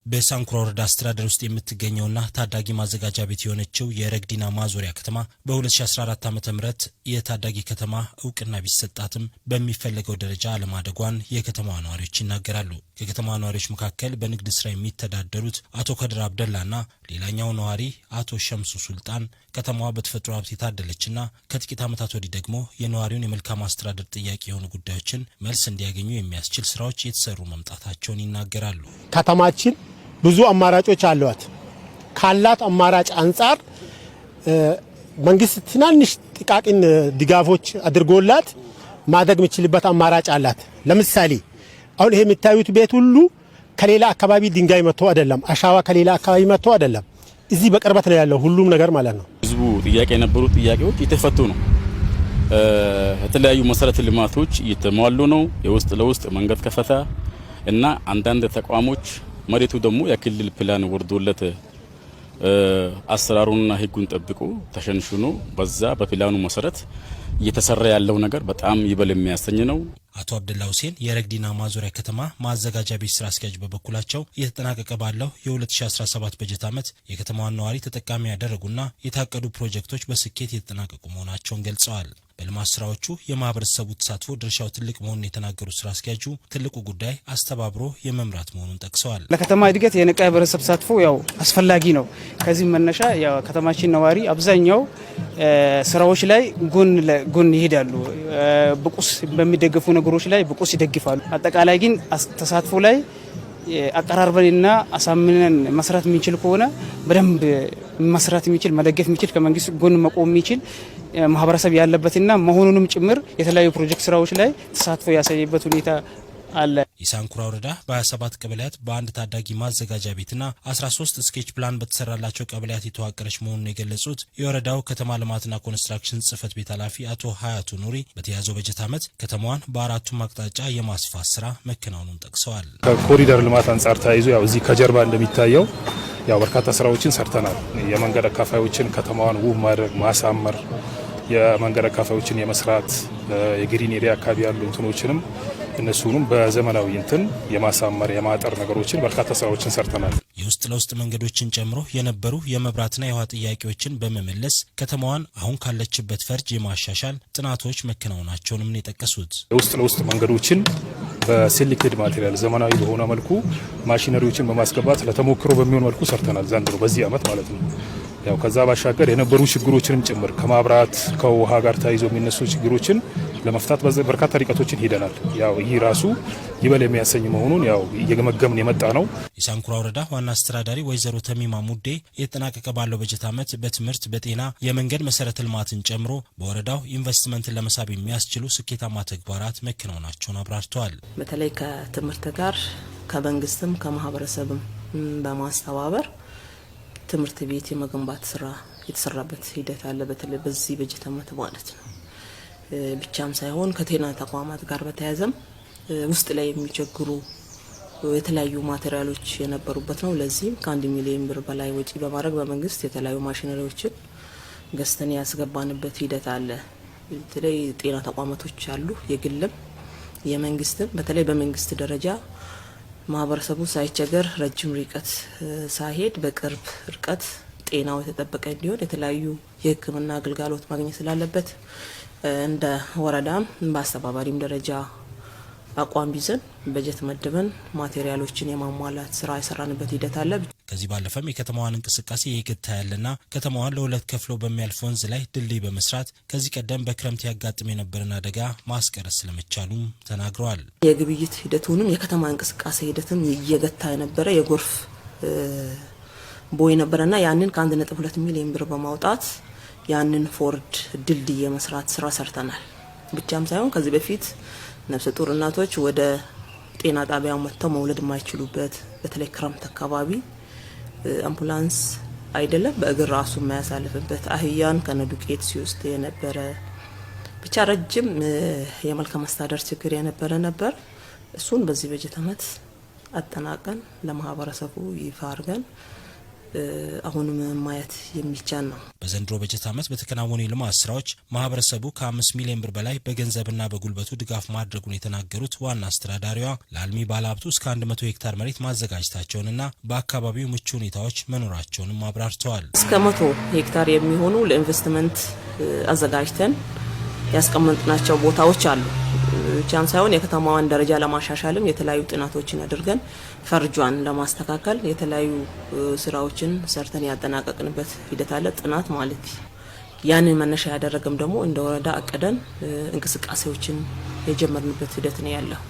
በሳንኩራ ወረዳ አስተዳደር ውስጥ የምትገኘውና ታዳጊ ማዘጋጃ ቤት የሆነችው የረግዲና ማዞሪያ ከተማ በ2014 ዓ.ም የታዳጊ ከተማ እውቅና ቢሰጣትም በሚፈልገው ደረጃ አለማደጓን የከተማዋ ነዋሪዎች ይናገራሉ። ከከተማዋ ነዋሪዎች መካከል በንግድ ስራ የሚተዳደሩት አቶ ከድር አብደላና ሌላኛው ነዋሪ አቶ ሸምሱ ሱልጣን ከተማዋ በተፈጥሮ ሀብት የታደለችና ከጥቂት ዓመታት ወዲህ ደግሞ የነዋሪውን የመልካም አስተዳደር ጥያቄ የሆኑ ጉዳዮችን መልስ እንዲያገኙ የሚያስችል ስራዎች የተሰሩ መምጣታቸውን ይናገራሉ። ከተማችን ብዙ አማራጮች አሏት። ካላት አማራጭ አንፃር መንግስት ትናንሽ ጥቃቅን ድጋፎች አድርጎላት ማደግ የሚችልበት አማራጭ አላት። ለምሳሌ አሁን ይሄ የምታዩት ቤት ሁሉ ከሌላ አካባቢ ድንጋይ መጥቶ አይደለም፣ አሻዋ ከሌላ አካባቢ መጥቶ አይደለም። እዚህ በቅርበት ነው ያለው ሁሉም ነገር ማለት ነው። ህዝቡ ጥያቄ የነበሩ ጥያቄዎች እየተፈቱ ነው። የተለያዩ መሰረተ ልማቶች እየተሟሉ ነው። የውስጥ ለውስጥ መንገድ ከፈታ እና አንዳንድ ተቋሞች መሬቱ ደግሞ የክልል ፕላን ወርዶለት አሰራሩንና ህጉን ጠብቆ ተሸንሽኖ በዛ በፕላኑ መሰረት እየተሰራ ያለው ነገር በጣም ይበል የሚያሰኝ ነው። አቶ አብደላ ሁሴን የረግዲና ማዞሪያ ከተማ ማዘጋጃ ቤት ስራ አስኪያጅ በበኩላቸው እየተጠናቀቀ ባለው የ2017 በጀት ዓመት የከተማዋን ነዋሪ ተጠቃሚ ያደረጉና የታቀዱ ፕሮጀክቶች በስኬት የተጠናቀቁ መሆናቸውን ገልጸዋል። በልማት ስራዎቹ የማህበረሰቡ ተሳትፎ ድርሻው ትልቅ መሆኑን የተናገሩት ስራ አስኪያጁ ትልቁ ጉዳይ አስተባብሮ የመምራት መሆኑን ጠቅሰዋል። ለከተማ እድገት የነቃ የማህበረሰብ ተሳትፎ ያው አስፈላጊ ነው። ከዚህ መነሻ ያው ከተማችን ነዋሪ አብዛኛው ስራዎች ላይ ጎን ይሄዳሉ። በቁስ በሚደገፉ ነገሮች ላይ በቁስ ይደግፋሉ። አጠቃላይ ግን ተሳትፎ ላይ አቀራርበንና አሳምነን መስራት የሚችል ከሆነ በደንብ መስራት የሚችል መደገፍ የሚችል ከመንግስት ጎን መቆም የሚችል ማህበረሰብ ያለበትና መሆኑንም ጭምር የተለያዩ ፕሮጀክት ስራዎች ላይ ተሳትፎ ያሳየበት ሁኔታ አለ። የሳንኩራ ወረዳ በ27 ቀበሌያት በአንድ ታዳጊ ማዘጋጃ ቤትና 13 ስኬች ፕላን በተሰራላቸው ቀበሌያት የተዋቀረች መሆኑን የገለጹት የወረዳው ከተማ ልማትና ኮንስትራክሽን ጽህፈት ቤት ኃላፊ አቶ ሀያቱ ኑሪ በተያዘው በጀት ዓመት ከተማዋን በአራቱም አቅጣጫ የማስፋት ስራ መከናወኑን ጠቅሰዋል። ከኮሪደር ልማት አንጻር ተያይዞ ያው እዚህ ከጀርባ እንደሚታየው ያው በርካታ ስራዎችን ሰርተናል። የመንገድ አካፋዮችን ከተማዋን ውብ ማድረግ ማሳመር፣ የመንገድ አካፋዮችን የመስራት የግሪን ኤሪያ አካባቢ ያሉ እንትኖችንም እነሱንም በዘመናዊ እንትን የማሳመር የማጠር ነገሮችን በርካታ ስራዎችን ሰርተናል። የውስጥ ለውስጥ መንገዶችን ጨምሮ የነበሩ የመብራትና የውሃ ጥያቄዎችን በመመለስ ከተማዋን አሁን ካለችበት ፈርጅ የማሻሻል ጥናቶች መከናወናቸውንም ነው የጠቀሱት። የውስጥ ለውስጥ መንገዶችን በሴሌክትድ ማቴሪያል ዘመናዊ በሆነ መልኩ ማሽነሪዎችን በማስገባት ለተሞክሮ በሚሆን መልኩ ሰርተናል ዘንድሮ በዚህ ዓመት ማለት ነው። ያው ከዛ ባሻገር የነበሩ ችግሮችንም ጭምር ከማብራት ከውሃ ጋር ተያይዞ የሚነሱ ችግሮችን ለመፍታት በርካታ ርቀቶችን ሄደናል። ያው ይህ ራሱ ይበል የሚያሰኝ መሆኑን ያው እየገመገምን የመጣ ነው። የሳንኩራ ወረዳ ዋና አስተዳዳሪ ወይዘሮ ተሚማ ሙዴ የተጠናቀቀ ባለው በጀት ዓመት በትምህርት፣ በጤና፣ የመንገድ መሰረተ ልማትን ጨምሮ በወረዳው ኢንቨስትመንትን ለመሳብ የሚያስችሉ ስኬታማ ተግባራት መከናወናቸውን አብራርተዋል። በተለይ ከትምህርት ጋር ከመንግስትም ከማህበረሰብም በማስተባበር ትምህርት ቤት የመገንባት ስራ የተሰራበት ሂደት አለ። በተለይ በዚህ በጀት ዓመት ማለት ነው ብቻም ሳይሆን ከጤና ተቋማት ጋር በተያያዘም ውስጥ ላይ የሚቸግሩ የተለያዩ ማቴሪያሎች የነበሩበት ነው። ለዚህም ከ1 ሚሊዮን ብር በላይ ወጪ በማድረግ በመንግስት የተለያዩ ማሽነሪዎችን ገዝተን ያስገባንበት ሂደት አለ። በተለይ ጤና ተቋማቶች አሉ፣ የግልም የመንግስትም። በተለይ በመንግስት ደረጃ ማህበረሰቡ ሳይቸገር ረጅም ርቀት ሳይሄድ በቅርብ ርቀት ጤናው የተጠበቀ እንዲሆን የተለያዩ የሕክምና አገልግሎት ማግኘት ስላለበት እንደ ወረዳም በአስተባባሪም ደረጃ አቋም ይዘን በጀት መድበን ማቴሪያሎችን የማሟላት ስራ የሰራንበት ሂደት አለ። ከዚህ ባለፈም የከተማዋን እንቅስቃሴ የግታ ያለና ከተማዋን ለሁለት ከፍሎ በሚያልፍ ወንዝ ላይ ድልድይ በመስራት ከዚህ ቀደም በክረምት ያጋጥም የነበረን አደጋ ማስቀረት ስለመቻሉም ተናግረዋል። የግብይት ሂደቱንም የከተማ እንቅስቃሴ ሂደትም እየገታ የነበረ የጎርፍ ቦይ ነበረና ያንን ከ1.2 ሚሊዮን ብር በማውጣት ያንን ፎርድ ድልድይ የመስራት ስራ ሰርተናል። ብቻም ሳይሆን ከዚህ በፊት ነፍሰ ጡር እናቶች ወደ ጤና ጣቢያው መጥተው መውለድ የማይችሉበት በተለይ ክረምት አካባቢ አምቡላንስ አይደለም በእግር ራሱ የማያሳልፍበት አህያን ከነዱቄት ሲወስድ የነበረ ብቻ ረጅም የመልካም አስተዳደር ችግር የነበረ ነበር። እሱን በዚህ በጀት ዓመት አጠናቀን ለማህበረሰቡ ይፋ አድርገን አሁንም ማየት የሚቻል ነው። በዘንድሮ በጀት ዓመት በተከናወኑ የልማት ስራዎች ማህበረሰቡ ከ5 ሚሊዮን ብር በላይ በገንዘብና በጉልበቱ ድጋፍ ማድረጉን የተናገሩት ዋና አስተዳዳሪዋ ለአልሚ ባለሀብቱ እስከ 100 ሄክታር መሬት ማዘጋጀታቸውንና በአካባቢው ምቹ ሁኔታዎች መኖራቸውንም አብራርተዋል። እስከ 100 ሄክታር የሚሆኑ ለኢንቨስትመንት አዘጋጅተን ያስቀመጥናቸው ቦታዎች አሉ። ቻን ሳይሆን የከተማዋን ደረጃ ለማሻሻልም የተለያዩ ጥናቶችን አድርገን ፈርጇን ለማስተካከል የተለያዩ ስራዎችን ሰርተን ያጠናቀቅንበት ሂደት አለ። ጥናት ማለት ያንን መነሻ ያደረገም ደግሞ እንደ ወረዳ አቀደን እንቅስቃሴዎችን የጀመርንበት ሂደት ነው ያለው።